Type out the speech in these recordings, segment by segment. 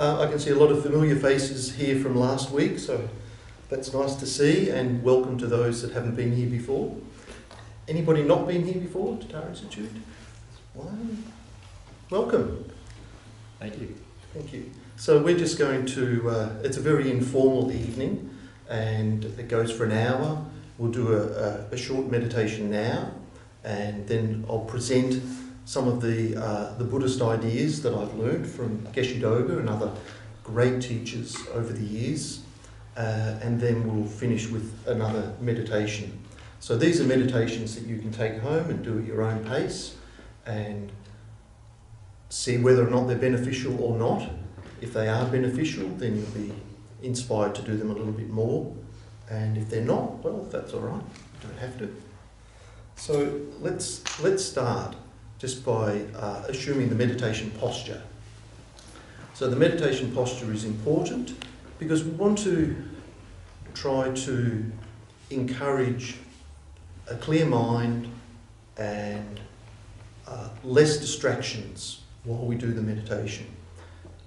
I can see a lot of familiar faces here from last week, so that's nice to see, and welcome to those that haven't been here before. Anybody not been here before to Tara Institute? One. Welcome. Thank you. Thank you. So we're just going to, it's a very informal evening, and it goes for an hour. We'll do a short meditation now, and then I'll present some of the Buddhist ideas that I've learned from Geshe Doga and other great teachers over the years, and then we'll finish with another meditation. So these are meditations that you can take home and do at your own pace and see whether or not they're beneficial or not. If they are beneficial, then you'll be inspired to do them a little bit more, and if they're not, well, that's all right, you don't have to. So let's start just by assuming the meditation posture. So the meditation posture is important because we want to try to encourage a clear mind and less distractions while we do the meditation.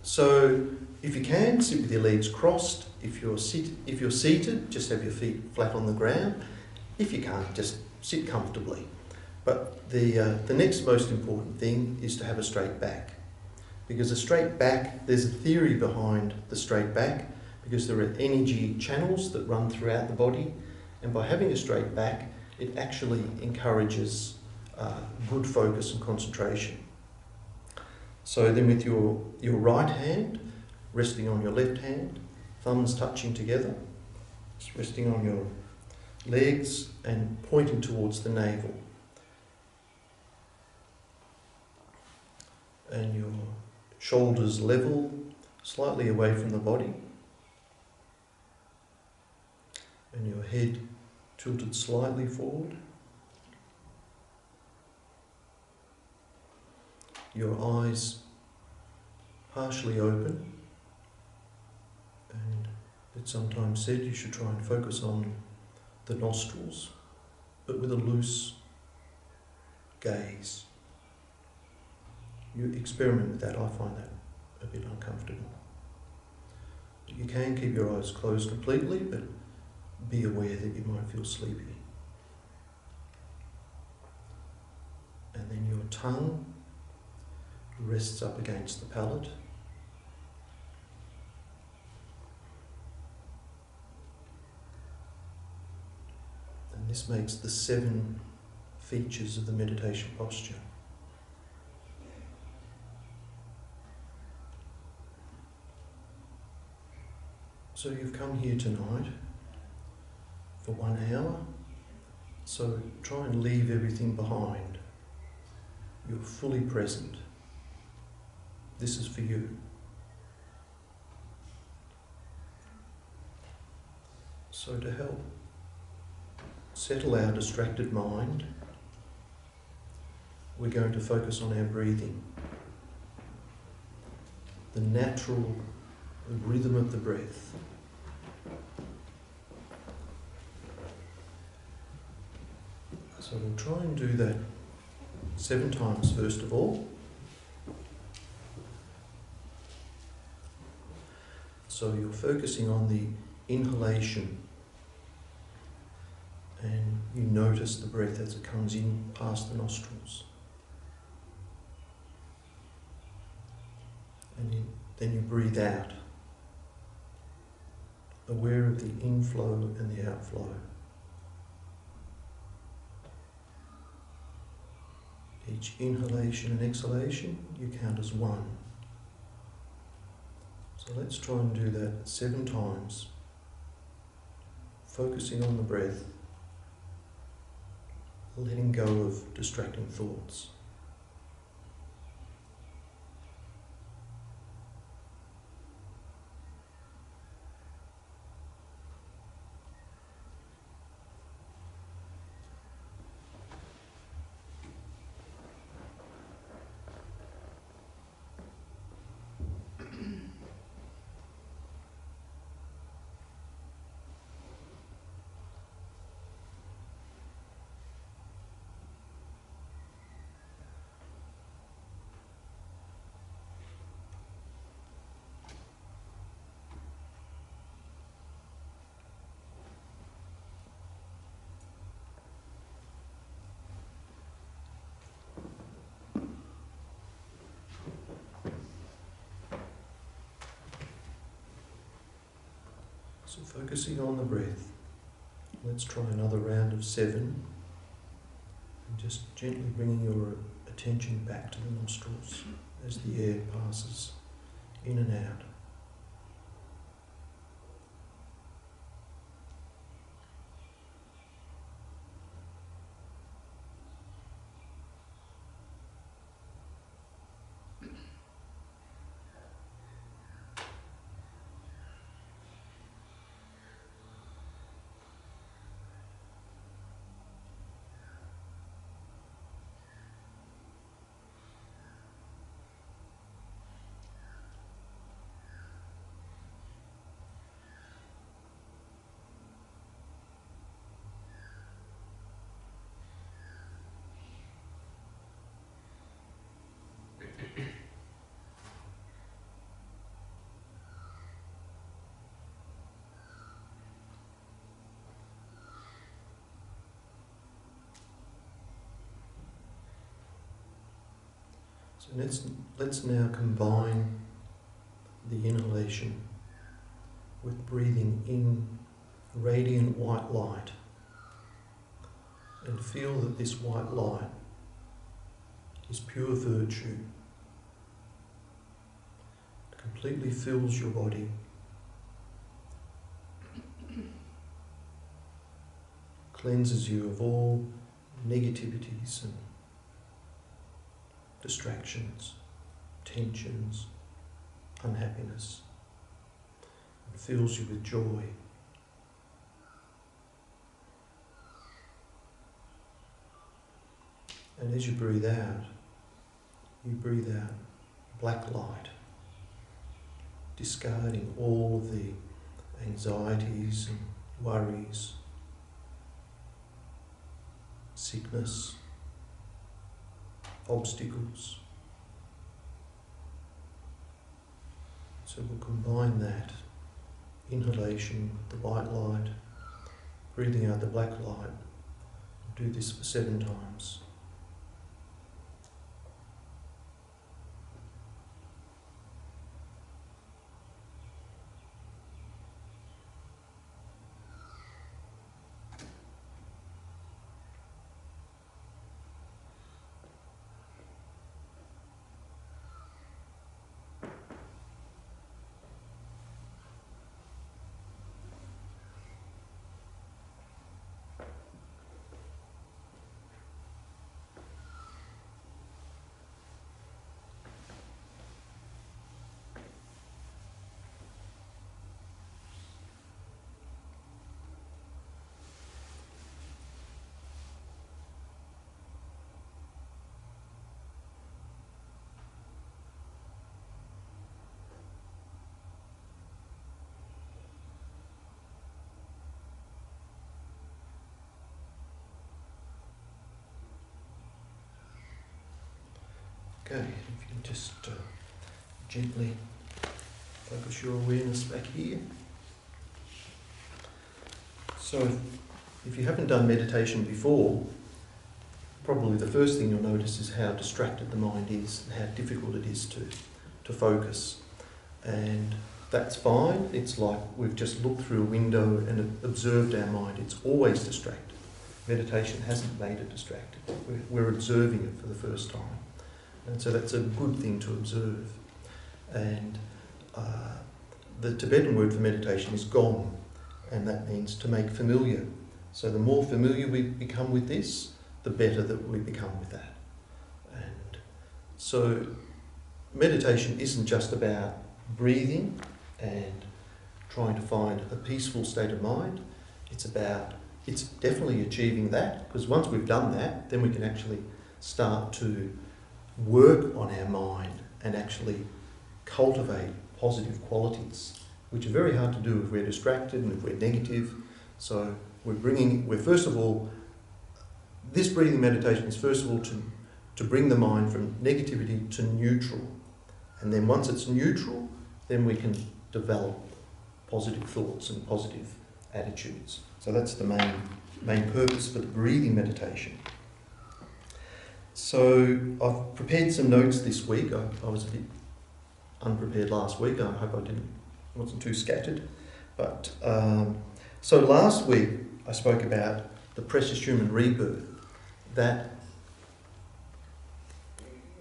So if you can, sit with your legs crossed. If you're seated, just have your feet flat on the ground. If you can't, just sit comfortably. But the next most important thing is to have a straight back. Because a straight back, there's a theory behind the straight back, because there are energy channels that run throughout the body, and by having a straight back, it actually encourages good focus and concentration. So then with your right hand resting on your left hand, thumbs touching together, just resting on your legs and pointing towards the navel. And your shoulders level, slightly away from the body. And your head tilted slightly forward. Your eyes partially open. And it's sometimes said you should try and focus on the nostrils, but with a loose gaze. You experiment with that. I find that a bit uncomfortable. You can keep your eyes closed completely, but be aware that you might feel sleepy. And then your tongue rests up against the palate. And this makes the 7 features of the meditation posture. So you've come here tonight for 1 hour, so try and leave everything behind. You're fully present. This is for you. So to help settle our distracted mind, we're going to focus on our breathing. The natural rhythm of the breath. So we'll try and do that 7 times first of all. So you're focusing on the inhalation, and you notice the breath as it comes in past the nostrils. And then you breathe out, aware of the inflow and the outflow. Each inhalation and exhalation you count as 1. So let's try and do that 7 times, focusing on the breath, letting go of distracting thoughts. So focusing on the breath. Let's try another round of 7. And just gently bringing your attention back to the nostrils as the air passes in and out. So let's now combine the inhalation with breathing in radiant white light, and feel that this white light is pure virtue. It completely fills your body. Cleanses you of all negativities and distractions, tensions, unhappiness, and fills you with joy. And as you breathe out black light, discarding all the anxieties and worries, sickness, obstacles. So we'll combine that inhalation with the white light, breathing out the black light. We'll do this for 7 times. Okay, if you can just gently focus your awareness back here. So if you haven't done meditation before, probably the first thing you'll notice is how distracted the mind is and how difficult it is to focus. And that's fine. It's like we've just looked through a window and observed our mind. It's always distracted. Meditation hasn't made it distracted. We're observing it for the first time. And so that's a good thing to observe. And the Tibetan word for meditation is gong, and that means to make familiar. So the more familiar we become with this, the better that we become with that. And so meditation isn't just about breathing and trying to find a peaceful state of mind. It's definitely achieving that, because once we've done that, then we can actually start to work on our mind and actually cultivate positive qualities, which are very hard to do if we're distracted and if we're negative. So we're first of all, this breathing meditation is first of all to bring the mind from negativity to neutral. And then once it's neutral, then we can develop positive thoughts and positive attitudes. So that's the main purpose for the breathing meditation. So I've prepared some notes this week. I was a bit unprepared last week. I hope I wasn't too scattered. But so last week I spoke about the precious human rebirth, that,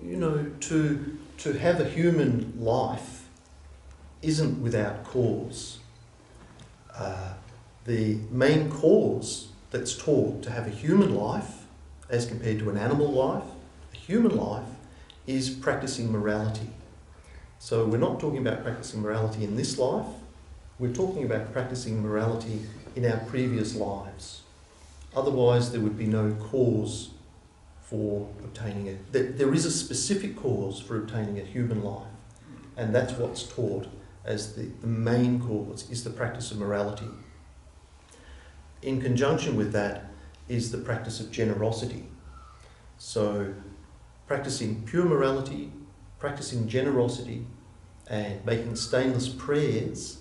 you know, to have a human life isn't without cause. The main cause that's taught to have a human life as compared to an animal life, a human life, is practicing morality. So we're not talking about practicing morality in this life, we're talking about practicing morality in our previous lives. Otherwise there would be no cause for obtaining it. There is a specific cause for obtaining a human life, and that's what's taught as the main cause, is the practice of morality. In conjunction with that is the practice of generosity. So practicing pure morality, practicing generosity, and making stainless prayers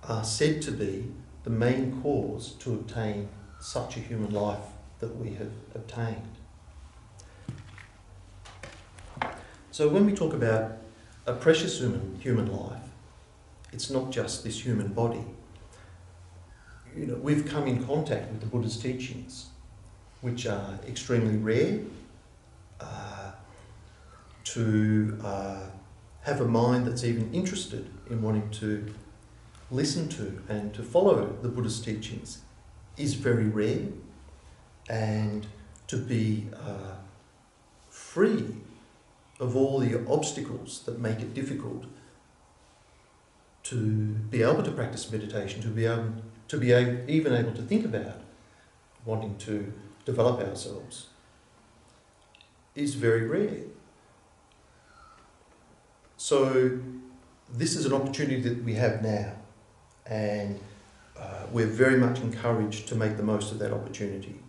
are said to be the main cause to obtain such a human life that we have obtained. So when we talk about a precious human life, it's not just this human body. You know, we've come in contact with the Buddha's teachings, which are extremely rare. To have a mind that's even interested in wanting to listen to and to follow the Buddhist teachings is very rare, and to be free of all the obstacles that make it difficult to be able to practice meditation, to be even able to think about wanting to develop ourselves, is very rare. So this is an opportunity that we have now, and we're very much encouraged to make the most of that opportunity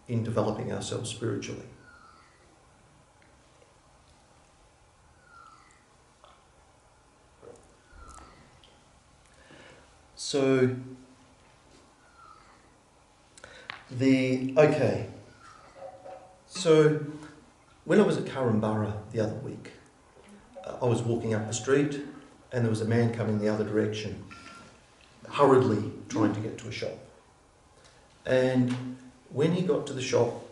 in developing ourselves spiritually. So So when I was at Kurrumbara the other week, I was walking up the street and there was a man coming the other direction, hurriedly trying to get to a shop. And when he got to the shop,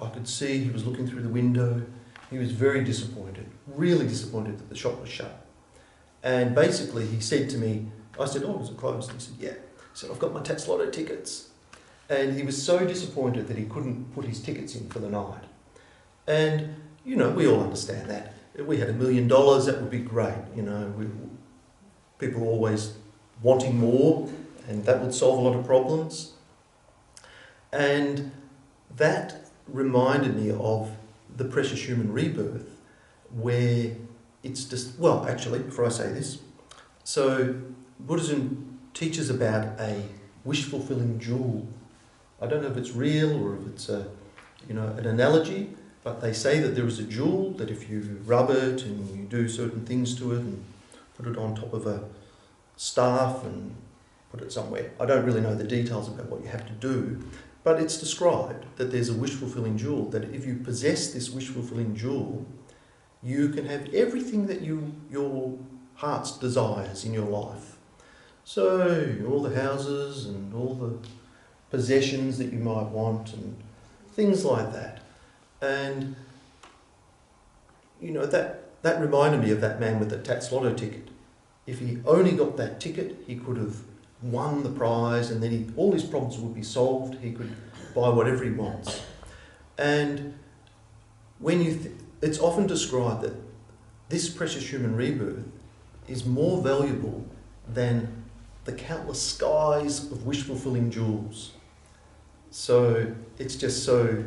I could see he was looking through the window. He was very disappointed, really disappointed that the shop was shut. And basically he said to me, I said, "Oh, is it closed?" And he said, "Yeah." He said, "I've got my tax lotto tickets." And he was so disappointed that he couldn't put his tickets in for the night. And, you know, we all understand that. If we had $1 million, that would be great. You know, people are always wanting more, and that would solve a lot of problems. And that reminded me of the precious human rebirth, where it's just, well, actually, before I say this, so Buddhism teaches about a wish-fulfilling jewel. I don't know if it's real or if it's an analogy, but they say that there is a jewel that if you rub it and you do certain things to it and put it on top of a staff and put it somewhere. I don't really know the details about what you have to do, but it's described that there's a wish-fulfilling jewel, that if you possess this wish-fulfilling jewel, you can have everything that your heart's desires in your life. So all the houses and all the possessions that you might want and things like that. And, you know, that reminded me of that man with the tax lotto ticket. If he only got that ticket, he could have won the prize, and then all his problems would be solved. He could buy whatever he wants. And when it's often described that this precious human rebirth is more valuable than the countless skies of wish-fulfilling jewels. So it's just so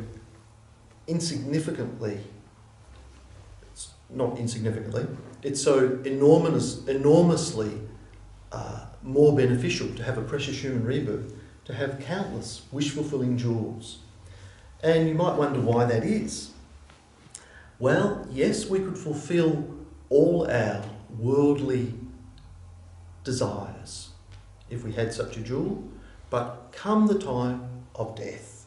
insignificantly, it's so enormously more beneficial to have a precious human rebirth, to have countless wish-fulfilling jewels. And you might wonder why that is. Well, yes, we could fulfill all our worldly desires if we had such a jewel, but come the time of death,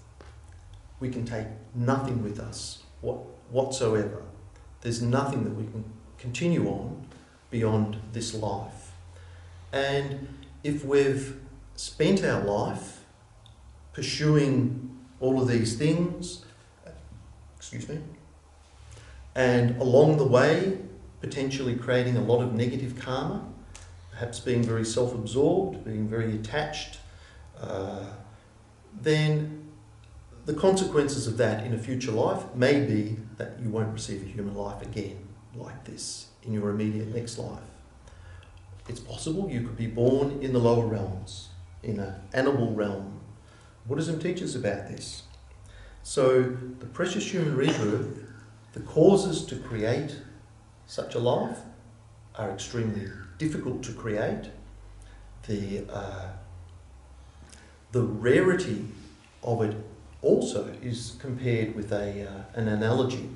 we can take nothing with us whatsoever. There's nothing that we can continue on beyond this life. And if we've spent our life pursuing all of these things, and along the way potentially creating a lot of negative karma, perhaps being very self-absorbed, being very attached, then the consequences of that in a future life may be that you won't receive a human life again like this in your immediate next life. It's possible you could be born in the lower realms, in an animal realm. Buddhism teaches about this. So the precious human rebirth, the causes to create such a life are extremely difficult to create. The rarity of it also is compared with an analogy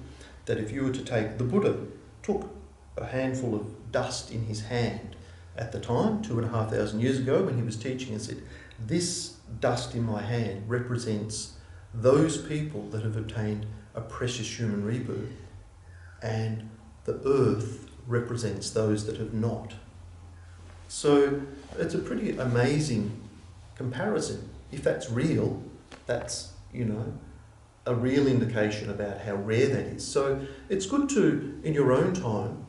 that if you were to take, the Buddha took a handful of dust in his hand at the time, 2,500 years ago, when he was teaching, and said, this dust in my hand represents those people that have obtained a precious human rebirth, and the earth represents those that have not. So it's a pretty amazing comparison. If that's real, that's, a real indication about how rare that is. So it's good to, in your own time,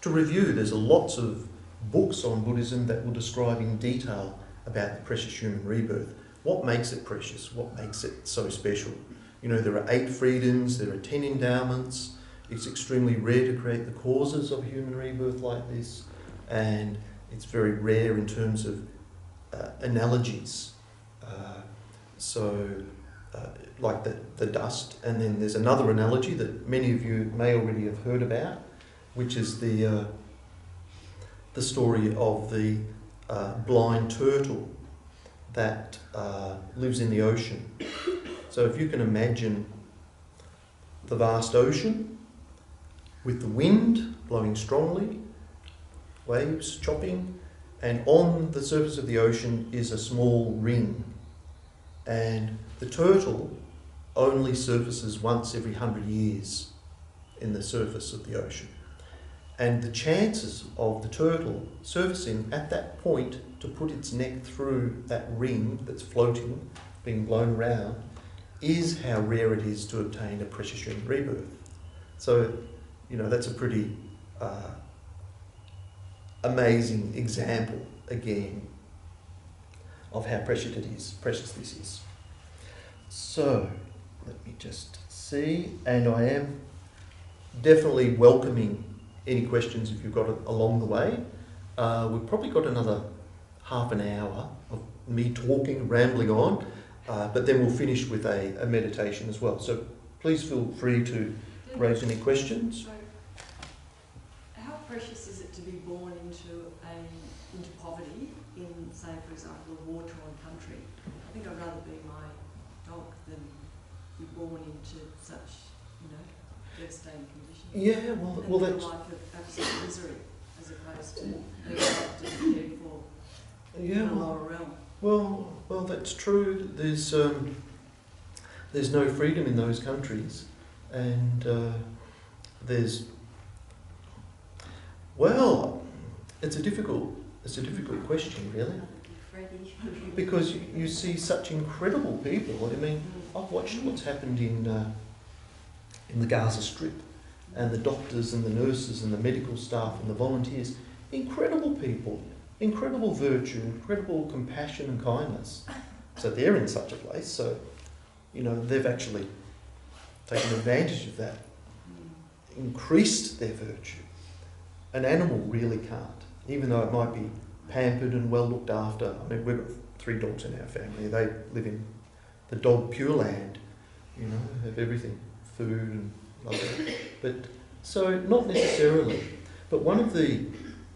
to review. There's lots of books on Buddhism that will describe in detail about the precious human rebirth. What makes it precious? What makes it so special? There are 8 freedoms, there are 10 endowments. It's extremely rare to create the causes of human rebirth like this, and it's very rare in terms of analogies. Like the dust, and then there's another analogy that many of you may already have heard about, which is the story of the blind turtle that lives in the ocean. So if you can imagine the vast ocean with the wind blowing strongly, waves chopping, and on the surface of the ocean is a small ring, and the turtle only surfaces once every 100 years in the surface of the ocean. And the chances of the turtle surfacing at that point to put its neck through that ring that's floating, being blown around, is how rare it is to obtain a precious human rebirth. So, that's a pretty amazing example, again, of how precious this is. So, let me just see, and I am definitely welcoming any questions if you've got it along the way. We've probably got another half an hour of me talking, rambling on, but then we'll finish with a meditation as well. So please feel free to raise any questions. So, how precious is it to be born into poverty in, say, for example, a war-torn country? I think I'd rather be my dog than be born into such, devastating conditions. Yeah, well that's... a life of absolute misery, as opposed to being loved and cared for in a lower realm. Well, that's true. There's no freedom in those countries, and it's a difficult question, really, because you see such incredible people. I mean, I've watched what's happened in the Gaza Strip, and the doctors and the nurses and the medical staff and the volunteers, incredible people, incredible virtue, incredible compassion and kindness. So they're in such a place, so, they've actually taken advantage of that, increased their virtue. An animal really can't, even though it might be pampered and well looked after. I mean, we've got 3 dogs in our family. They live in the dog pure land, have everything, food and lovely. But, so not necessarily. But when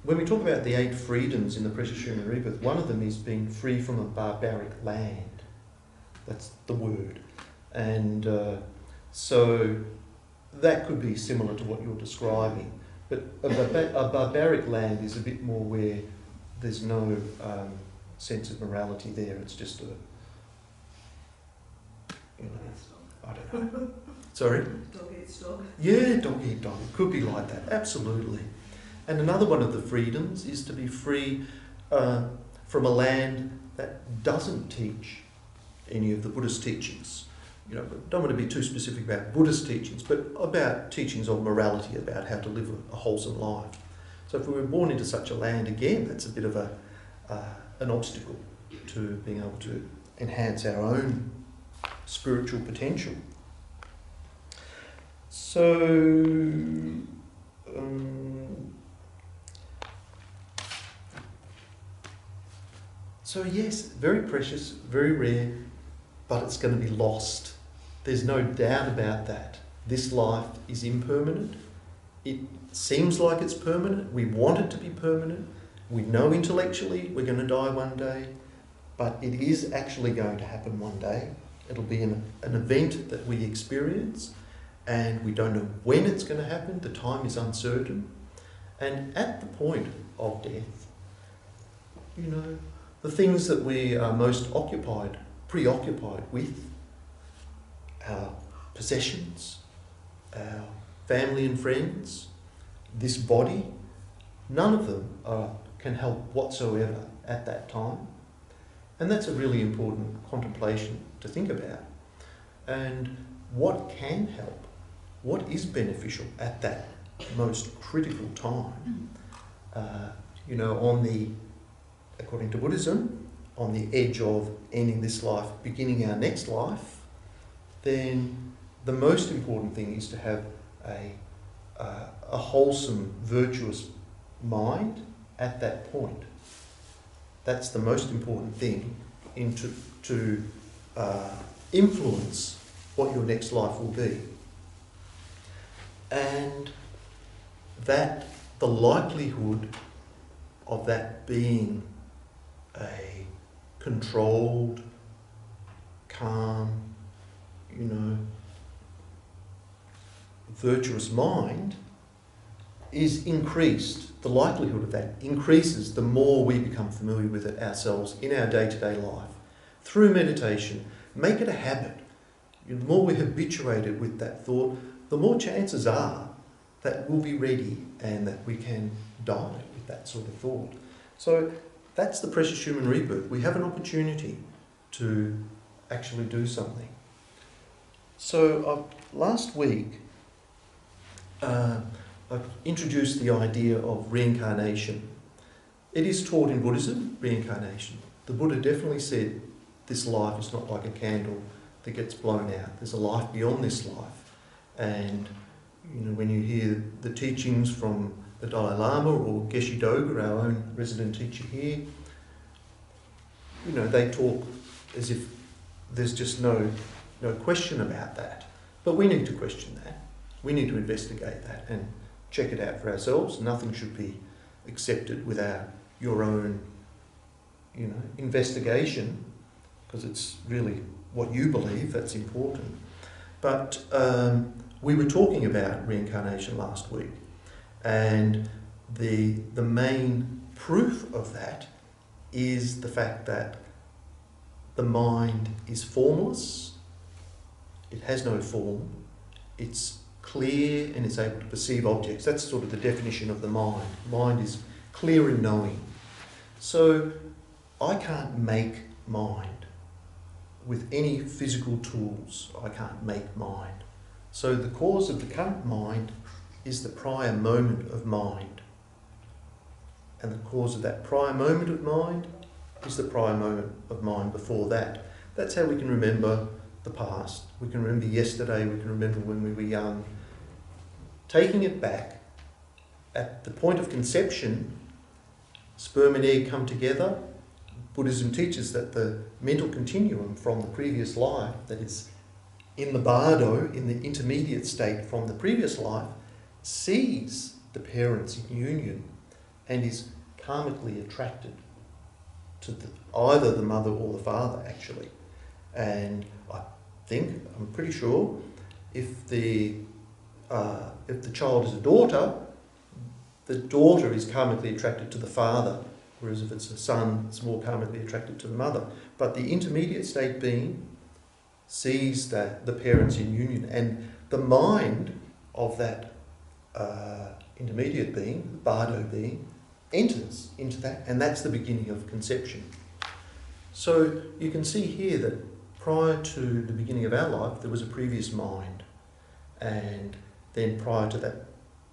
we talk about the 8 freedoms in the precious human rebirth, one of them is being free from a barbaric land. That's the word. And so that could be similar to what you're describing. But a barbaric land is a bit more where there's no sense of morality there. It's just I don't know. Sorry? Dog eats dog. Yeah, dog eat dog. It could be like that, absolutely. And another one of the freedoms is to be free from a land that doesn't teach any of the Buddhist teachings. You know, I don't want to be too specific about Buddhist teachings, but about teachings of morality, about how to live a wholesome life. So if we were born into such a land, again, that's a bit of an obstacle to being able to enhance our own spiritual potential. So yes, very precious, very rare, but it's going to be lost. There's no doubt about that. This life is impermanent. It seems like it's permanent. We want it to be permanent. We know intellectually we're going to die one day, but it is actually going to happen one day. It'll be an event that we experience, and we don't know when it's going to happen. The time is uncertain. And at the point of death, you know, the things that we are most preoccupied with, our possessions, our family and friends, this body, none of them can help whatsoever at that time. And that's a really important contemplation to think about. And what can help, what is beneficial at that most critical time, you know, according to Buddhism, on the edge of ending this life, beginning our next life, then the most important thing is to have a wholesome, virtuous mind at that point. That's the most important thing to influence what your next life will be. And that the likelihood of that being a controlled, calm, you know, virtuous mind is increased. The likelihood of that increases the more we become familiar with it ourselves in our day-to-day life. Through meditation, make it a habit. The more we're habituated with that thought, the more chances are that we'll be ready and that we can die with that sort of thought. So that's the precious human rebirth. We have an opportunity to actually do something. So last week, I introduced the idea of reincarnation. It is taught in Buddhism, reincarnation. The Buddha definitely said this life is not like a candle that gets blown out. There's a life beyond this life. And you know, when you hear the teachings from the Dalai Lama or Geshe Doga, our own resident teacher here, you know, they talk as if there's just no question about that. But we need to question that. We need to investigate that and check it out for ourselves. Nothing should be accepted without your own, you know, investigation, because it's really what you believe that's important. But we were talking about reincarnation last week, and the main proof of that is the fact that the mind is formless. It has no form. It's clear and it's able to perceive objects. That's sort of the definition of the mind. Mind is clear in knowing. So I can't make mind. With any physical tools, I can't make mind. So the cause of the current mind is the prior moment of mind. And the cause of that prior moment of mind is the prior moment of mind before that. That's how we can remember the past. We can remember yesterday, we can remember when we were young. Taking it back, at the point of conception, sperm and egg come together. Buddhism teaches that the mental continuum from the previous life, that is in the bardo, in the intermediate state from the previous life, sees the parents in union and is karmically attracted to either the mother or the father, actually. And I'm pretty sure, if the child is a daughter, the daughter is karmically attracted to the father, whereas if it's a son, it's more karmically attracted to the mother. But the intermediate state being sees that the parents in union, and the mind of that intermediate being, the bardo being, enters into that, and that's the beginning of conception. So you can see here that prior to the beginning of our life, there was a previous mind. And then prior to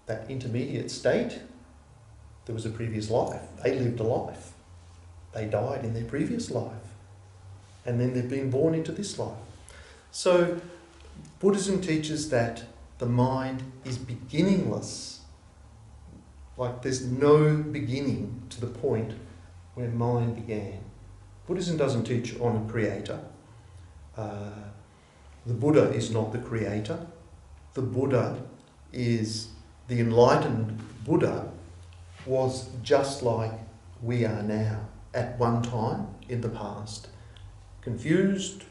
that intermediate state, there was a previous life. They lived a life. They died in their previous life. And then they've been born into this life. So Buddhism teaches that the mind is beginningless. Like there's no beginning to the point where mind began. Buddhism doesn't teach on a creator. The Buddha is not the creator. The Buddha is, the enlightened Buddha was just like we are now at one time in the past. Confused,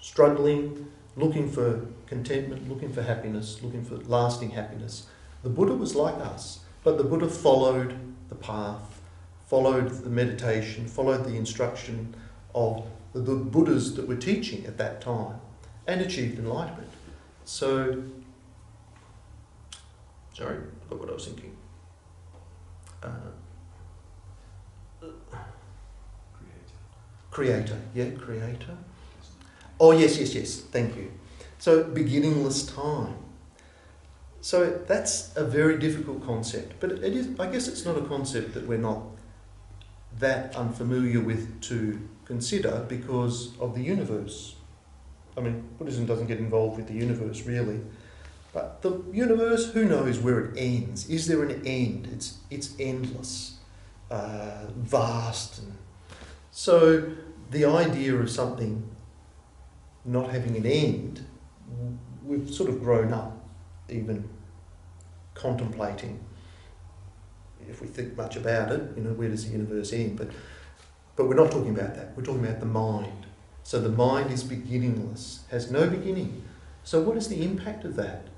struggling, looking for contentment, looking for happiness, looking for lasting happiness. The Buddha was like us, but the Buddha followed the path, followed the meditation, followed the instruction of the Buddhas that were teaching at that time and achieved enlightenment. So, sorry, I forgot what I was thinking. Creator, yeah, creator. Oh, yes, thank you. So, beginningless time. So that's a very difficult concept, but it is, I guess it's not a concept that we're not that unfamiliar with to consider because of the universe. I mean, Buddhism doesn't get involved with the universe really, but the universe, who knows where it ends? Is there an end? It's endless, vast. And so the idea of something not having an end, we've sort of grown up even contemplating, if we think much about it, where does the universe end? But we're not talking about that. We're talking about the mind. So the mind is beginningless, has no beginning. So what is the impact of that?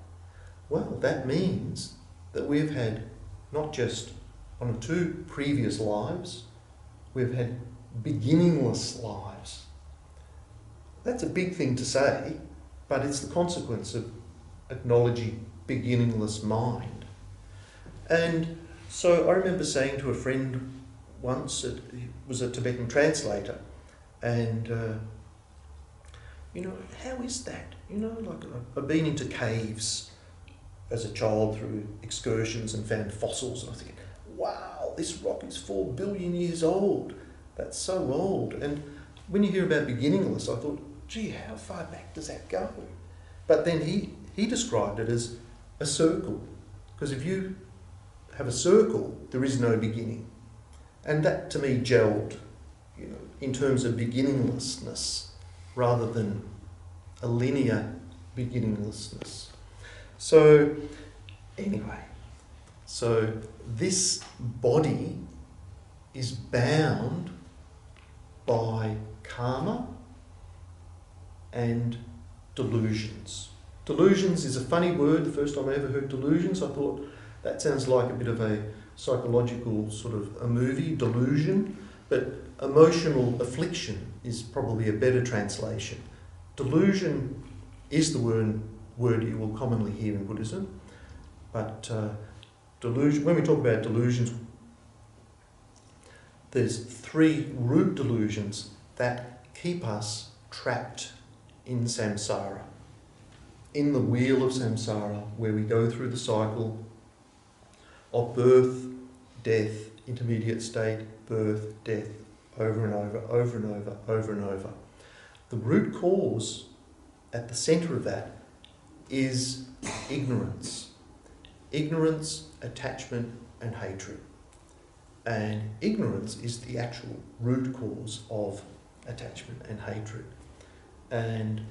Well, that means that we've had not just one or two previous lives, we've had beginningless lives. That's a big thing to say, but it's the consequence of acknowledging beginningless mind. And so I remember saying to a friend once, he was a Tibetan translator, and how is that? Like I've been into caves as a child through excursions and found fossils, and I was thinking, wow, this rock is 4 billion years old. That's so old. And when you hear about beginningless, I thought, gee, how far back does that go? But then he described it as a circle, because if you have a circle, there is no beginning. And that to me gelled, in terms of beginninglessness rather than a linear beginninglessness. So anyway, so this body is bound by karma and delusions. Delusions is a funny word. The first time I ever heard delusions, I thought that sounds like a bit of a psychological sort of a movie, delusion, but emotional affliction is probably a better translation. Delusion is the word you will commonly hear in Buddhism, but delusion, when we talk about delusions, there's 3 root delusions that keep us trapped in samsara, in the wheel of samsara, where we go through the cycle of birth, death, intermediate state, birth, death, over and over, over and over, over and over. The root cause at the centre of that is ignorance. Ignorance, attachment and hatred. And ignorance is the actual root cause of attachment and hatred. And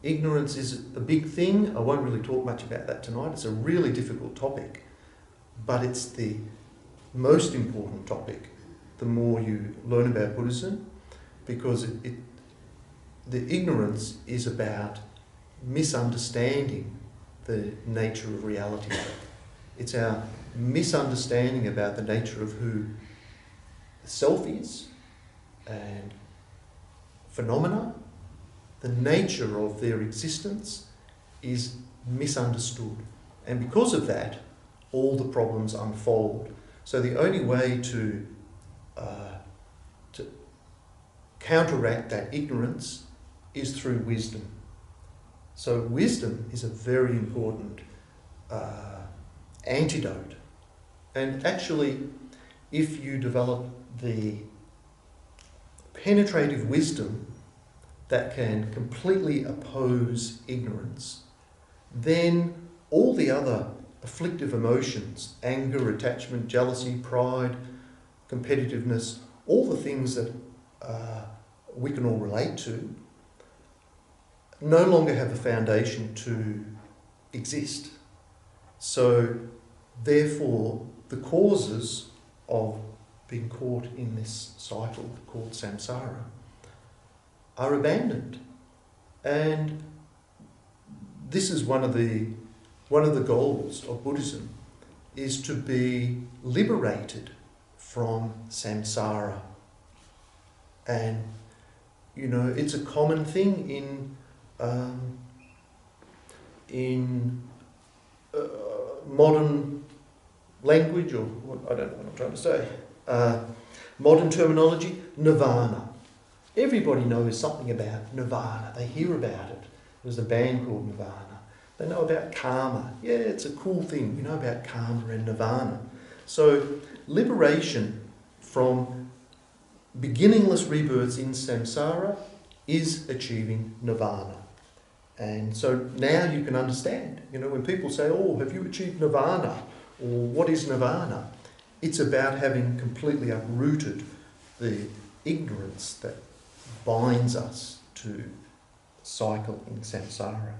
ignorance is a big thing. I won't really talk much about that tonight. It's a really difficult topic, but it's the most important topic the more you learn about Buddhism, because the ignorance is about misunderstanding the nature of reality. It's our misunderstanding about the nature of who the self is and phenomena. The nature of their existence is misunderstood. And because of that, all the problems unfold. So the only way to counteract that ignorance is through wisdom. So wisdom is a very important antidote. And actually, if you develop the penetrative wisdom that can completely oppose ignorance, then all the other afflictive emotions, anger, attachment, jealousy, pride, competitiveness, all the things that we can all relate to, no longer have a foundation to exist. So, therefore, the causes of being caught in this cycle called samsara are abandoned. And this is one of the goals of Buddhism, is to be liberated from samsara. And, you know, it's a common thing in modern language, or I don't know what I'm trying to say, modern terminology, nirvana. Everybody knows something about nirvana. They hear about it. There's a band called Nirvana. They know about karma. Yeah, it's a cool thing. You know about karma and nirvana. So liberation from beginningless rebirths in samsara is achieving nirvana. And so now you can understand, you know, when people say, oh, have you achieved nirvana? Or what is nirvana? It's about having completely uprooted the ignorance that binds us to cycle in samsara.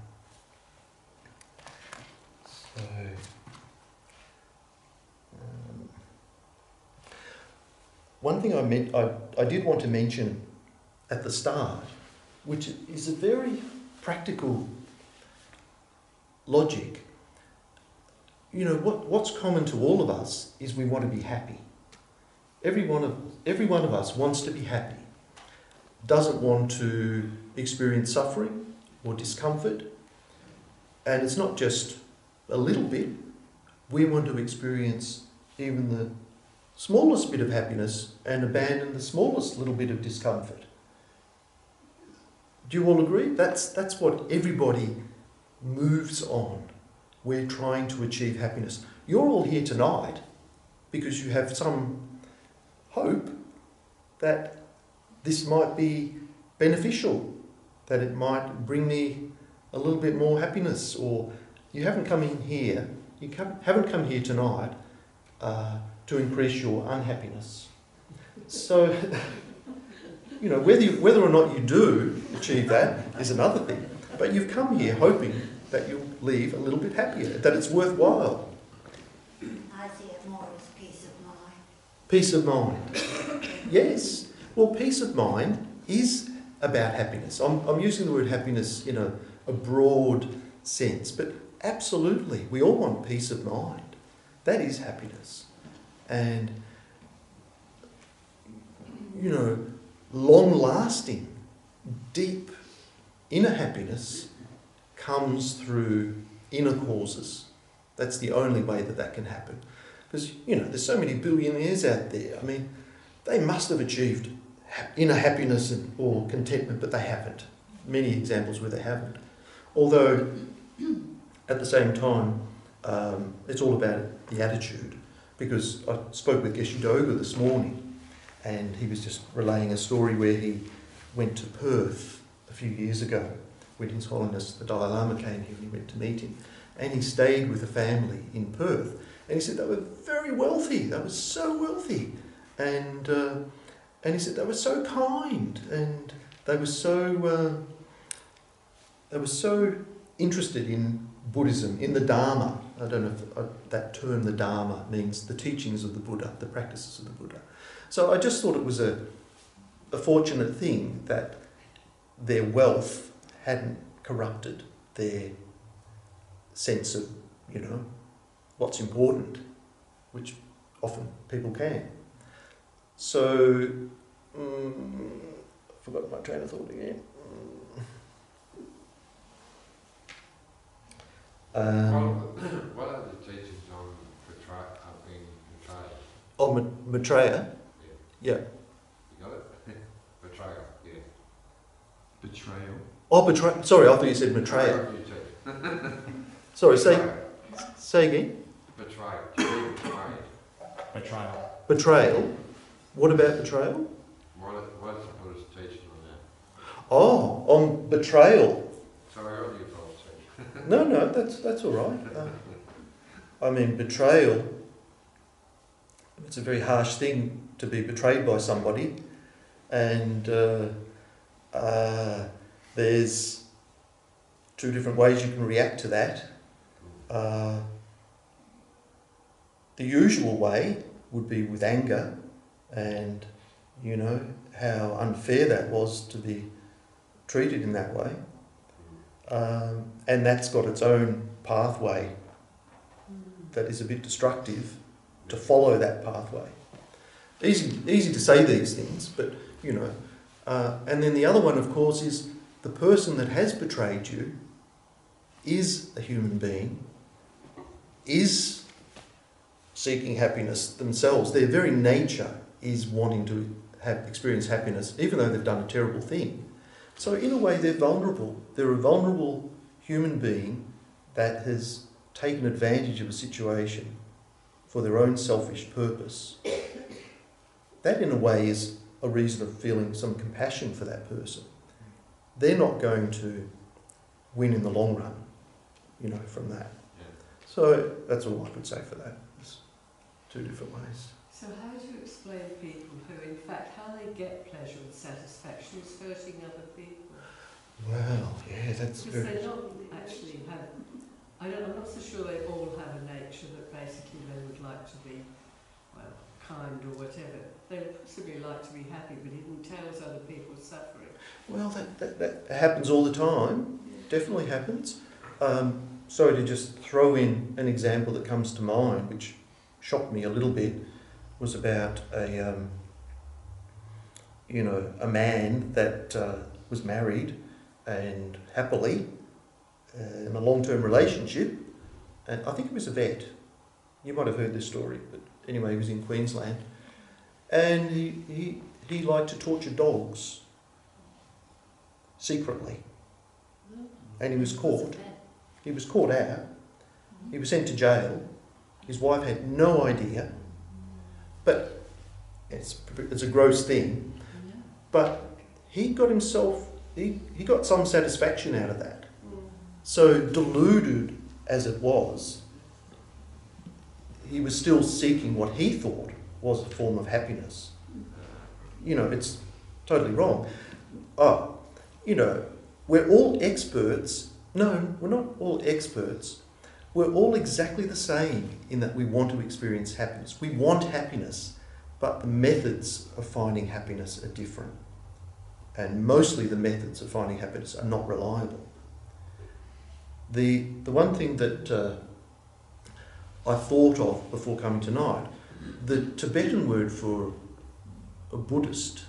So, one thing I did want to mention at the start, which is a very practical logic. You know, what's common to all of us is we want to be happy. Every one of us wants to be happy, doesn't want to experience suffering or discomfort, and it's not just a little bit. We want to experience even the smallest bit of happiness and abandon the smallest little bit of discomfort. Do you all agree? That's what everybody moves on. We're trying to achieve happiness. You're all here tonight because you have some hope that this might be beneficial, that it might bring me a little bit more happiness, or you haven't come in here, haven't come here tonight to increase your unhappiness. So, you know, whether or not you do achieve that is another thing. But you've come here hoping that you'll leave a little bit happier, that it's worthwhile. I see it more as peace of mind. Peace of mind. Yes. Well, peace of mind is about happiness. I'm using the word happiness in a broad sense, but absolutely, we all want peace of mind. That is happiness. And, you know, long-lasting, deep inner happiness comes through inner causes. That's the only way that can happen. Because, you know, there's so many billionaires out there. I mean, they must have achieved inner happiness or contentment, but they haven't. Many examples where they haven't. Although, at the same time, it's all about the attitude. Because I spoke with Geshe Doga this morning, and he was just relaying a story where he went to Perth a few years ago, when His Holiness the Dalai Lama came here and he went to meet him. And he stayed with a family in Perth. And he said they were very wealthy. They were so wealthy. And he said they were so kind. And they were so interested in Buddhism, in the Dharma. I don't know if that term, the Dharma, means the teachings of the Buddha, the practices of the Buddha. So I just thought it was a fortunate thing that their wealth hadn't corrupted their sense of, you know, what's important, which often people can. So, I forgot my train of thought again. What are the teachings on being betrayed? Oh, Maitreya? Yeah. You got it? Betrayal, yeah. Betrayal. Oh, betrayal. Sorry, I thought you said Maitreya. Sorry, say again. Betrayal. Betrayal. Betrayal. Betrayal. What about betrayal? What's the Buddhist teaching on that? Oh, on betrayal. Sorry, what do you call it? No, that's all right. I mean, betrayal, it's a very harsh thing to be betrayed by somebody, and there's two different ways you can react to that. The usual way would be with anger, and you know how unfair that was to be treated in that way. And that's got its own pathway that is a bit destructive to follow that pathway. Easy to say these things, but you know. And then the other one, of course, is the person that has betrayed you is a human being, is seeking happiness themselves. Their very nature is wanting to experience happiness, even though they've done a terrible thing. So in a way, they're vulnerable. They're a vulnerable human being that has taken advantage of a situation for their own selfish purpose. That, in a way, is a reason of feeling some compassion for that person. They're not going to win in the long run, you know, from that. Yeah. So that's all I could say for that. There's two different ways. So how do you explain people who, in fact, how they get pleasure and satisfaction is hurting other people? Well, yeah, that's Because very... they don't actually have... I'm not so sure they all have a nature that basically they would like to be, well, kind or whatever. They would possibly like to be happy, but it entails other people's suffering. Well, that happens all the time. Definitely happens. Sorry to just throw in an example that comes to mind, which shocked me a little bit, was about a man that was married and happily in a long-term relationship, and I think he was a vet. You might have heard this story, but anyway, he was in Queensland, and he liked to torture dogs secretly, and he was caught. He was caught out. He was sent to jail. His wife had no idea, but it's a gross thing. But he got himself, he got some satisfaction out of that. So deluded as it was, he was still seeking what he thought was a form of happiness. You know, it's totally wrong. We're all experts. No, we're not all experts. We're all exactly the same in that we want to experience happiness. We want happiness, but the methods of finding happiness are different. And mostly the methods of finding happiness are not reliable. The one thing that I thought of before coming tonight, the Tibetan word for a Buddhist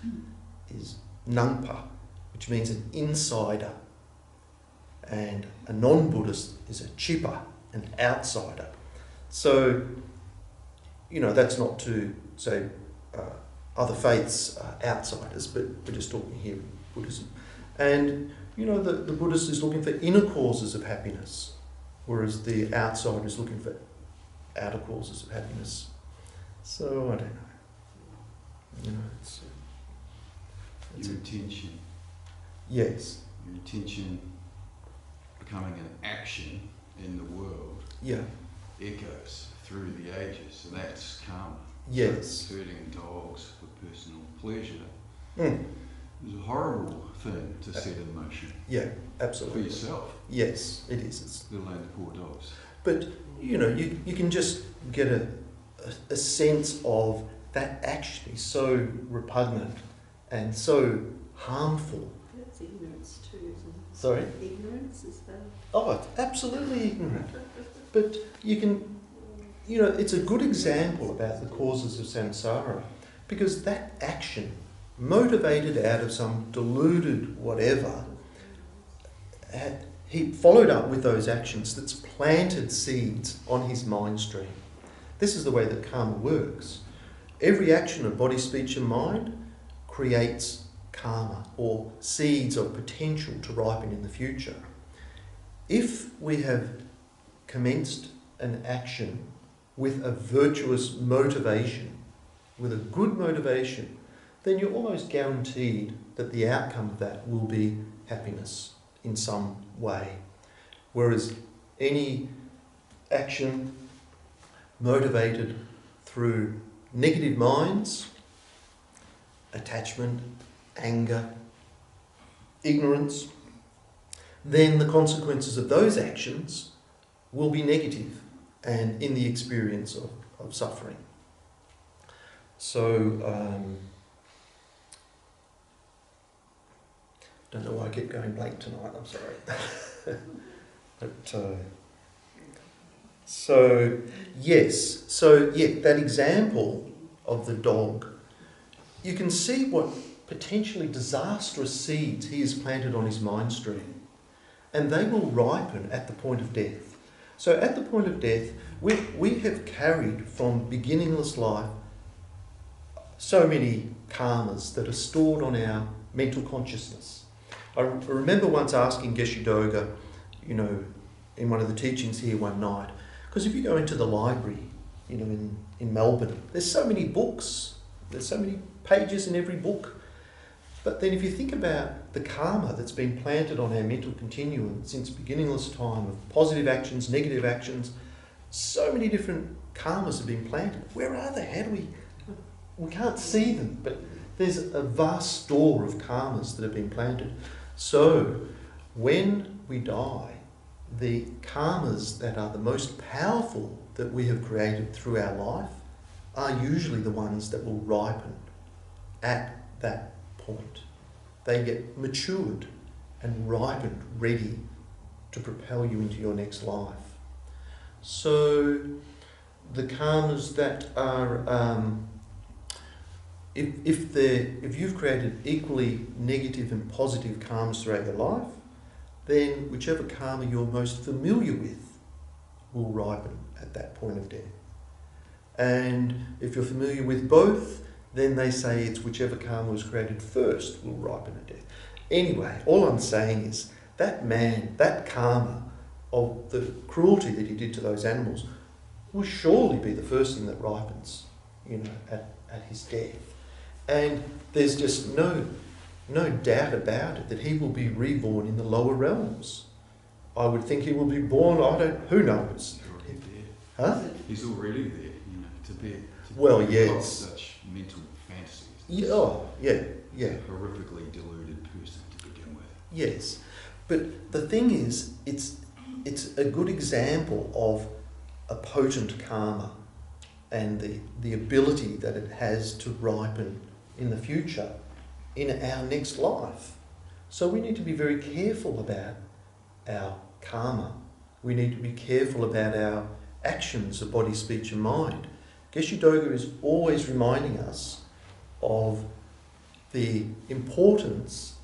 is nangpa, which means an insider. And a non-Buddhist is a chipa, an outsider. So, that's not to say other faiths are outsiders, but we're just talking here Buddhism. And, the Buddhist is looking for inner causes of happiness, whereas the outsider is looking for outer causes of happiness. So, I don't know. Your intention. Yes. Your intention becoming an action in the world. Yeah. Echoes through the ages, and that's karma. Yes. So hurting dogs for personal pleasure is a horrible thing to set in motion. Yeah, absolutely. For yourself. Yes, it is. Let alone the poor dogs. But, you can just get a sense of that action is so repugnant and so harmful. That's ignorance too, isn't it? Sorry? Ignorance is that? Oh, it's absolutely ignorant. But you can, it's a good example about the causes of samsara, because that action, motivated out of some deluded whatever, he followed up with those actions that's planted seeds on his mind stream. This is the way that karma works. every action of body, speech and mind creates karma or seeds of potential to ripen in the future. If we have commenced an action with a virtuous motivation, with a good motivation, then you're almost guaranteed that the outcome of that will be happiness in some way. Whereas any action motivated through negative minds, attachment, anger, ignorance, then the consequences of those actions will be negative and in the experience of suffering. So, don't know why I keep going blank tonight, I'm sorry. But, that example of the dog, you can see what potentially disastrous seeds he has planted on his mind stream. And they will ripen at the point of death. So at the point of death, we have carried from beginningless life so many karmas that are stored on our mental consciousness. I remember once asking Geshe Doga, in one of the teachings here one night, because if you go into the library, in Melbourne, there's so many books, there's so many pages in every book. But then if you think about the karma that's been planted on our mental continuum since beginningless time of positive actions, negative actions, so many different karmas have been planted. Where are they? How do we can't see them, but there's a vast store of karmas that have been planted. So when we die, the karmas that are the most powerful that we have created through our life are usually the ones that will ripen at that point. They get matured and ripened, ready to propel you into your next life. So the karmas that are, if you've created equally negative and positive karmas throughout your life, then whichever karma you're most familiar with will ripen at that point of death. And if you're familiar with both, then they say it's whichever karma was created first will ripen at death. Anyway, all I'm saying is that man, that karma of the cruelty that he did to those animals will surely be the first thing that ripens, at his death. And there's just no doubt about it that he will be reborn in the lower realms. I would think he will be born, who knows? He's already there. Huh? He's already there, Well, to yes. such mental fantasies. Yeah. A horrifically deluded person to begin with. Yes. But the thing is, it's a good example of a potent karma and the ability that it has to ripen in the future in our next life. So we need to be very careful about our karma. We need to be careful about our actions of body, speech and mind. Geshe Doga is always reminding us of the importance,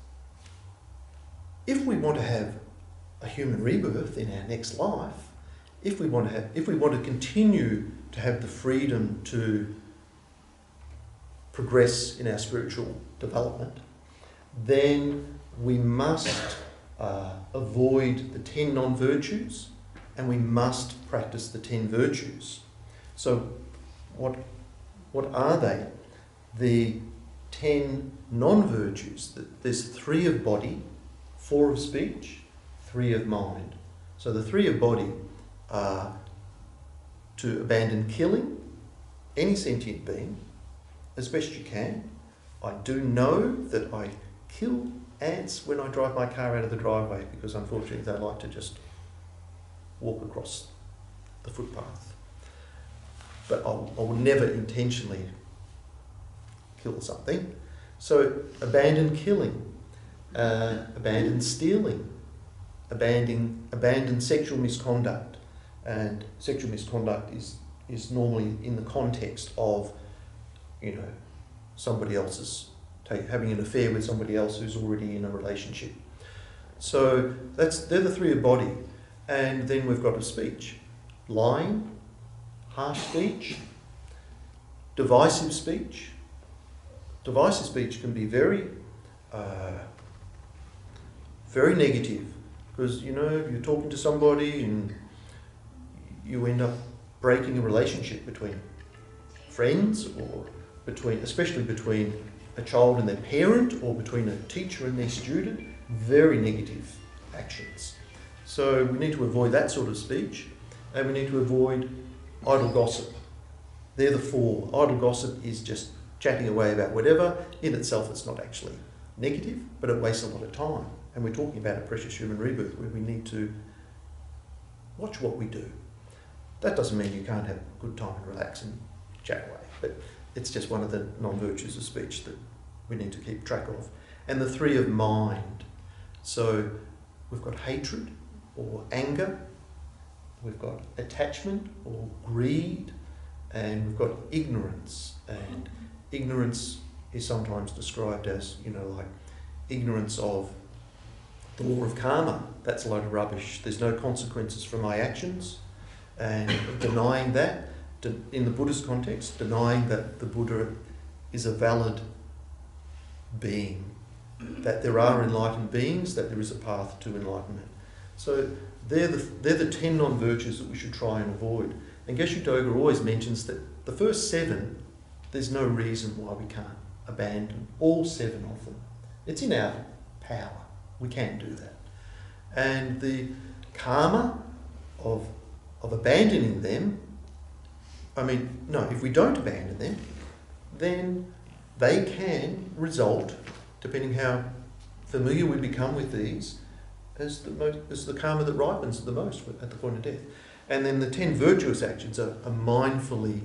if we want to have a human rebirth in our next life, if we want to continue to have the freedom to progress in our spiritual development, then we must avoid the 10 non-virtues and we must practice the 10 virtues. So what are they? The 10 non-virtues. There's 3 of body, 4 of speech, 3 of mind. So the 3 of body are to abandon killing any sentient being as best you can. I do know that I kill ants when I drive my car out of the driveway because unfortunately they like to just walk across the footpath. But I will never intentionally kill something. So abandon killing, abandon stealing, abandon sexual misconduct. And sexual misconduct is normally in the context of, somebody else's, having an affair with somebody else who's already in a relationship. So they're the 3 of body. And then we've got a speech. Lying, harsh speech, divisive speech. Divisive speech can be very negative, because you're talking to somebody and you end up breaking a relationship between friends, or especially between a child and their parent, or between a teacher and their student. Very negative actions. So we need to avoid that sort of speech, and we need to avoid idle gossip. They're the four. Idle gossip is just chatting away about whatever. In itself, it's not actually negative, but it wastes a lot of time. And we're talking about a precious human rebirth where we need to watch what we do. That doesn't mean you can't have a good time and relax and chat away, but it's just one of the non-virtues of speech that we need to keep track of. And the three of mind. So we've got hatred or anger, we've got attachment or greed, and we've got ignorance. And ignorance is sometimes described as, like ignorance of the law of karma. That's a load of rubbish. There's no consequences for my actions. And denying that, in the Buddhist context, denying that the Buddha is a valid being, that there are enlightened beings, that there is a path to enlightenment. So they're the 10 non-virtues that we should try and avoid. And Geshe Doga always mentions that the first 7, there's no reason why we can't abandon all 7 of them. It's in our power. We can do that. And the karma of abandoning them, if we don't abandon them, then they can result, depending how familiar we become with these, as the karma that ripens the most at the point of death. And then the 10 virtuous actions are mindfully,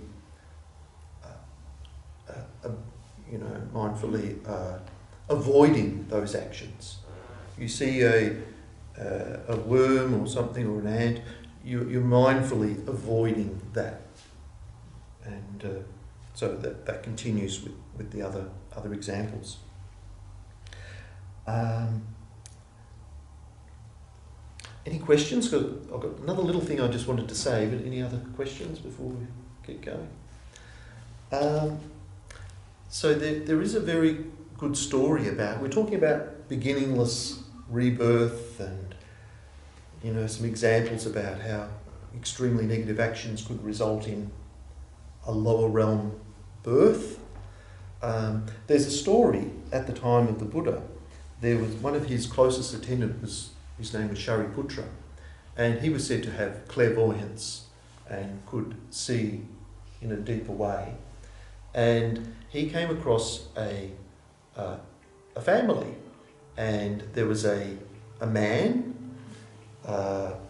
avoiding those actions. You see a worm or something, or an ant, you're mindfully avoiding that. And so that continues with the other examples. Any questions? I've got another little thing I just wanted to say, but any other questions before we get going? So there is a very good story about, we're talking about beginningless rebirth, and some examples about how extremely negative actions could result in a lower realm birth. There's a story at the time of the Buddha. There was one of his closest attendants, his name was Shariputra, and he was said to have clairvoyance and could see in a deeper way. And he came across a family, and there was a man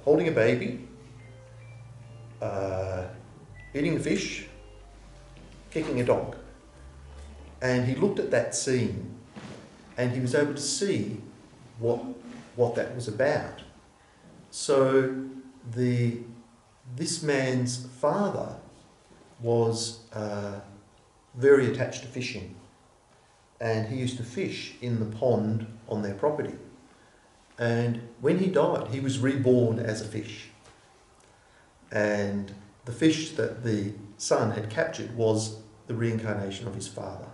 holding a baby, eating a fish, kicking a dog. And he looked at that scene, and he was able to see what that was about. So this man's father was very attached to fishing, and he used to fish in the pond on their property. And when he died, he was reborn as a fish. And the fish that the son had captured was the reincarnation of his father.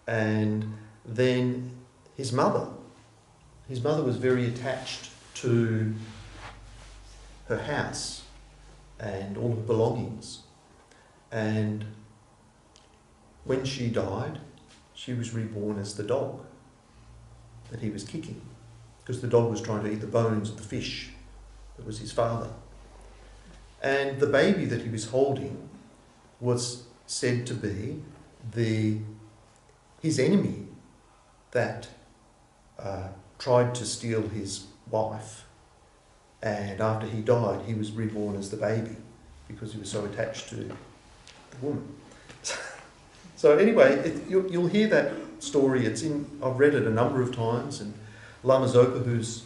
And then his mother was very attached to her house and all her belongings. And when she died, she was reborn as the dog that he was kicking, because the dog was trying to eat the bones of the fish that was his father. And the baby that he was holding was said to be his enemy that tried to steal his wife. And after he died, he was reborn as the baby because he was so attached to the woman. So anyway, you'll hear that story. I've read it a number of times, and Lama Zopa, who's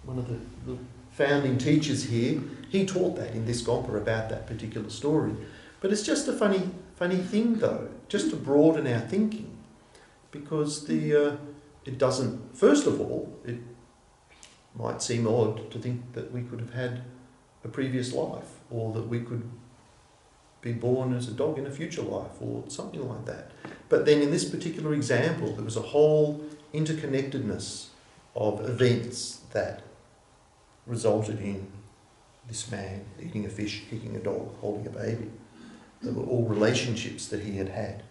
one of the founding teachers here, he taught that in this Gompa about that particular story. But it's just a funny thing, though, just to broaden our thinking, because it doesn't. First of all, it might seem odd to think that we could have had a previous life, or that we could be born as a dog in a future life or something like that. But then in this particular example, there was a whole interconnectedness of events that resulted in this man eating a fish, kicking a dog, holding a baby. They were all relationships that he had had.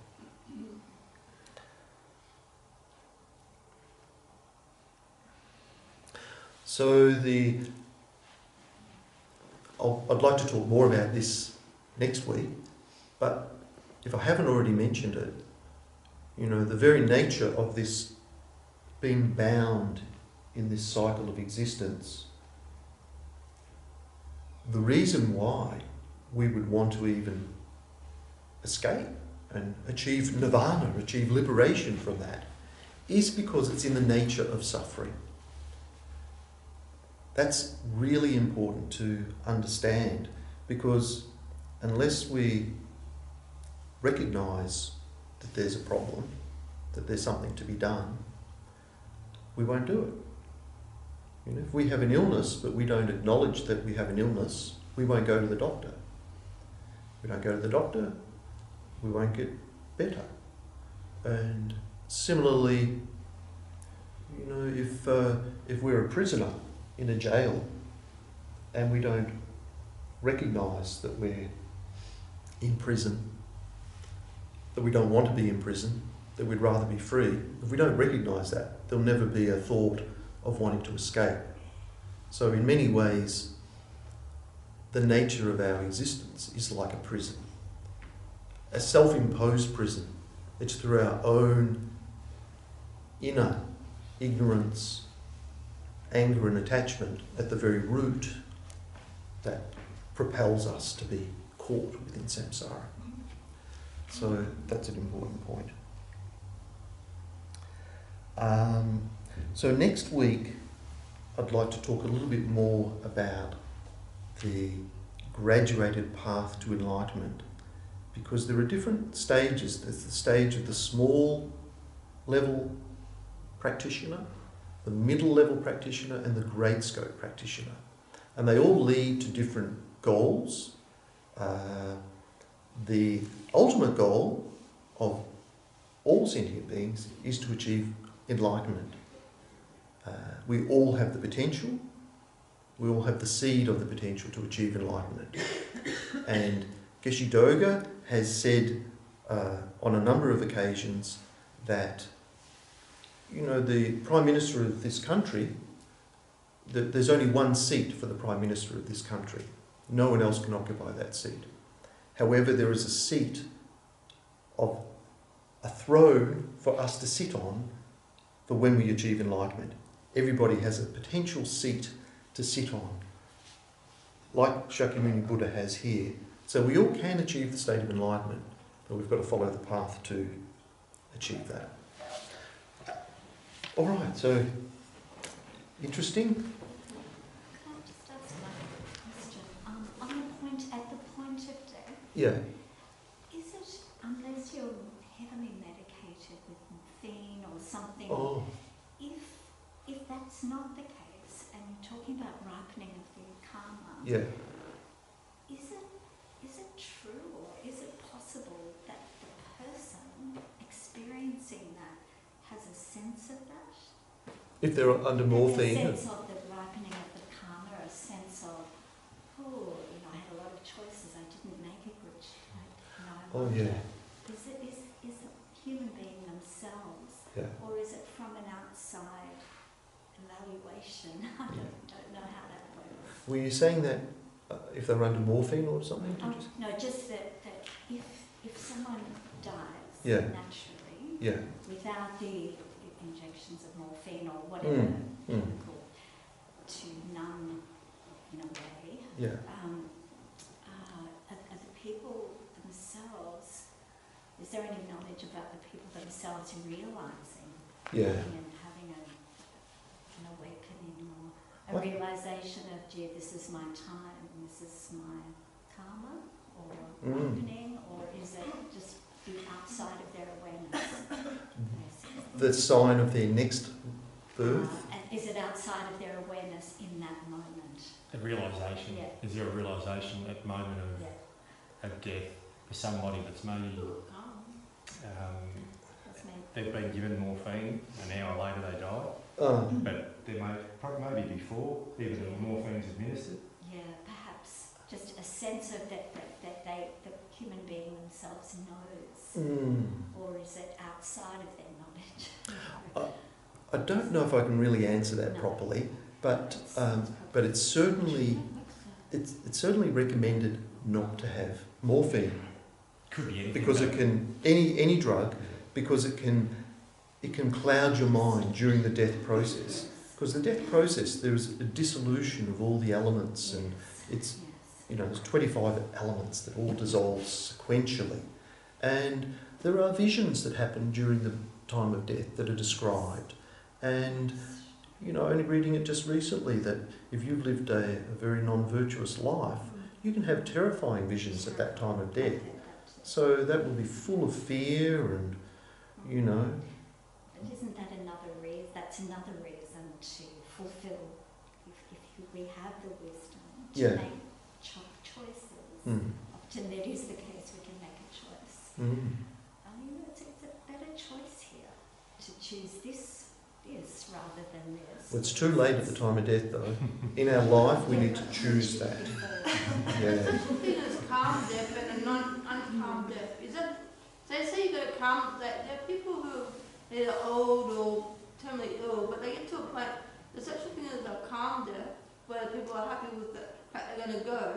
So I'd like to talk more about this next week, but if I haven't already mentioned it, the very nature of this being bound in this cycle of existence, the reason why we would want to even escape and achieve nirvana, achieve liberation from that, is because it's in the nature of suffering. That's really important to understand, because unless we recognise that there's a problem, that there's something to be done, we won't do it. If we have an illness but we don't acknowledge that we have an illness, we won't go to the doctor. We don't go to the doctor, we won't get better. And similarly, if we're a prisoner in a jail and we don't recognise that we're in prison, that we don't want to be in prison, that we'd rather be free, if we don't recognise that, there'll never be a thought of wanting to escape. So in many ways, the nature of our existence is like a prison. A self-imposed prison. It's through our own inner ignorance, anger and attachment at the very root that propels us to be caught within samsara. So that's an important point. So next week, I'd like to talk a little bit more about the graduated path to enlightenment, because there are different stages. There's the stage of the small level practitioner, the middle level practitioner, and the great scope practitioner. And they all lead to different goals. The ultimate goal of all sentient beings is to achieve enlightenment. We all have the potential. We all have the seed of the potential to achieve enlightenment. And Geshe Doga has said on a number of occasions that the Prime Minister of this country, there's only one seat for the Prime Minister of this country. No one else can occupy that seat. However, there is a seat of a throne for us to sit on for when we achieve enlightenment. Everybody has a potential seat to sit on, like Shakyamuni Buddha has here. So we all can achieve the state of enlightenment, but we've got to follow the path to achieve that. All right, so interesting. Can I just ask one question? On the point, at the point of death, Yeah. is it, unless you're heavily medicated with morphine or something, Oh, if that's not the case, and you're talking about ripening of the karma, yeah. is it true, or is it possible that the person experiencing that has a sense of that? If they're under morphine. A sense of the ripening of the karma, a sense of, I had a lot of choices, I didn't make a good choice. Oh, yeah. Is a human being themselves, Yeah. or is it from an outside evaluation? I don't know how that works. Were you saying that if they're under morphine or something? No, just that if someone dies Yeah. naturally, Yeah. without the injections of morphine or whatever chemical to numb in a way, Yeah. are the people themselves, is there any knowledge about the people themselves realising Yeah. and having an awakening or a What? realisation of, gee, this is my time, this is my karma or Mm. ripening, or is it just the outside of their awareness? The sign of their next birth. And is it outside of their awareness in that moment? A realisation. Yeah. Is there a realisation at the moment of Yeah. of death for somebody that's maybe they've been given morphine, an hour later they die, but there maybe before, even the morphine's administered. Yeah, perhaps just a sense of that the human being themselves knows, or is it outside of their knowledge? I don't know if I can really answer that properly, but it's certainly recommended not to have morphine. Could be anything. Because it can any drug, because it can cloud your mind during the death process. Because the death process, there's a dissolution of all the elements, and it's there's 25 elements that all dissolve sequentially, and there are visions that happen during the time of death that are described, and only reading it just recently that if you've lived a very non-virtuous life, you can have terrifying visions at that time of death. So that will be full of fear and, But isn't that another reason? That's another reason to fulfill, if we have the wisdom to make choices. Often it is the case we can make a choice. I mean, it's a better choice here to choose this rather than this. Well, it's too late at the time of death, though. In our life, we need to choose that. There's something as calm death and a non-uncalm death. Is that, they say you got to calm, that there are people who they're old or terminally ill, but they get to a point, there's such a thing as a calm death, where people are happy with the fact they're going to go.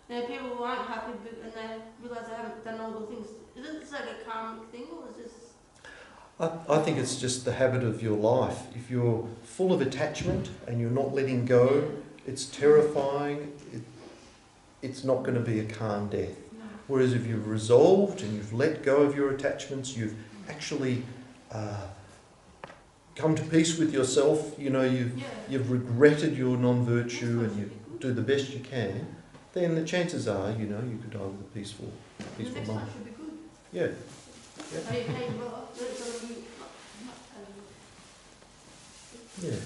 And people who aren't happy and they realise they haven't done all the things. Is this like a karmic thing, or is this? I think it's just the habit of your life. If you're full of attachment and you're not letting go, it's terrifying. It's not going to be a calm death. No. Whereas if you've resolved and you've let go of your attachments, you've actually come to peace with yourself. You've regretted your non-virtue and you do the best you can. Then the chances are, you could die with a peaceful The next mind. one should be good. Yeah. Yeah.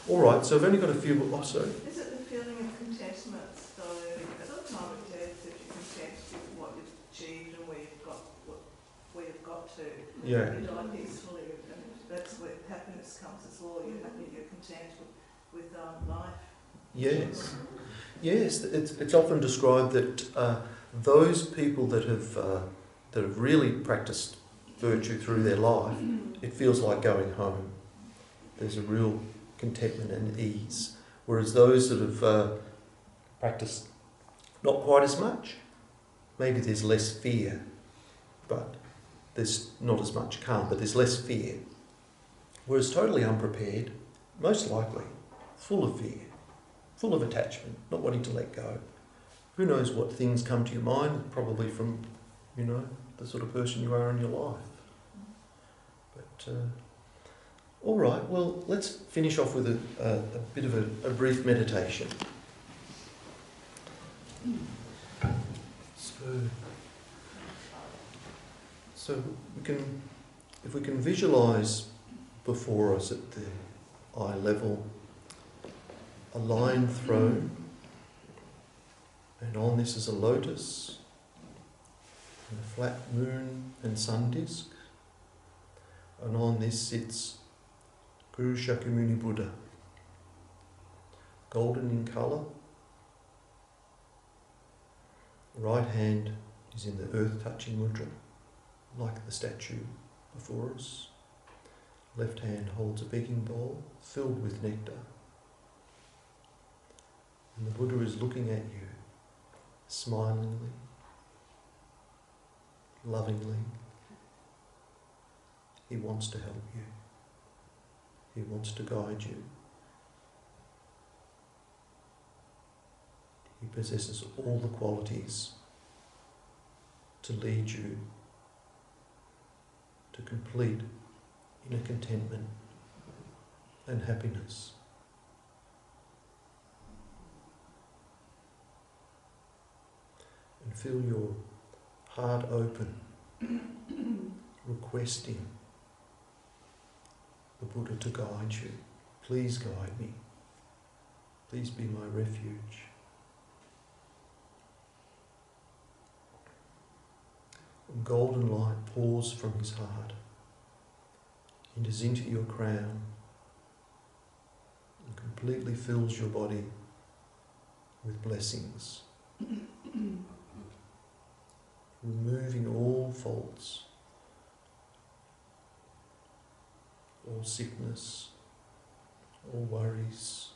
All right. So I've only got a few. Oh, sorry. Is it the feeling of contentment? So at the time of death, if you're content with what you've achieved and where you've got to, Yeah. you die peacefully, and that's where happiness comes as well. You're happy, you're content with life. Yes. Yes. It's often described that those people that have really practiced virtue through their life, it feels like going home. There's a real contentment and ease. Whereas those that have practiced not quite as much, maybe there's less fear, but there's not as much calm, but there's less fear. Whereas totally unprepared, most likely, full of fear, full of attachment, not wanting to let go. Who knows what things come to your mind, probably from, the sort of person you are in your life. But, all right, well, let's finish off with a bit of a brief meditation. So if we can visualise before us at the eye level a lion throne, and on this is a lotus and a flat moon and sun disk, and on this sits Guru Shakyamuni Buddha, golden in colour. Right hand is in the earth-touching mudra, like the statue before us. Left hand holds a begging bowl filled with nectar. And the Buddha is looking at you, smilingly, lovingly. He wants to help you. He wants to guide you. He possesses all the qualities to lead you to complete inner contentment and happiness. And feel your heart open, requesting the Buddha to guide you. Please guide me. Please be my refuge. And golden light pours from his heart, enters into your crown, and completely fills your body with blessings, removing all faults, all sickness, all worries.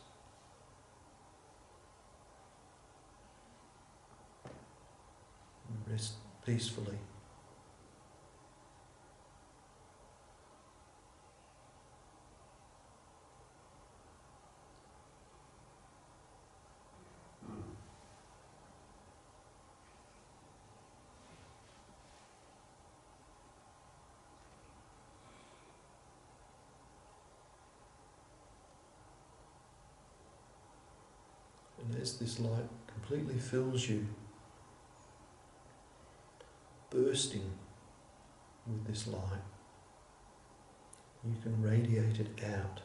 And rest peacefully. And as this light completely fills you, bursting with this light, you can radiate it out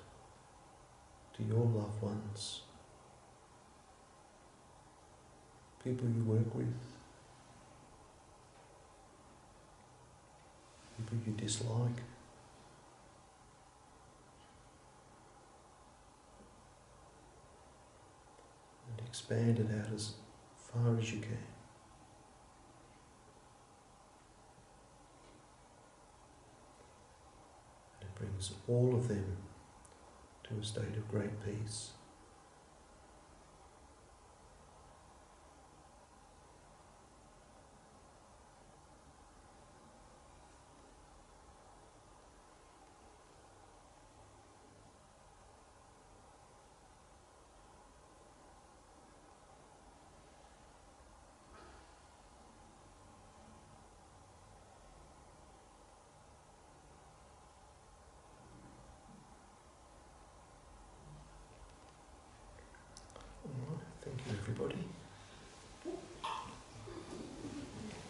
to your loved ones, people you work with, people you dislike, and expand it out as far as you can. And it brings all of them to a state of great peace. Thank you, everybody.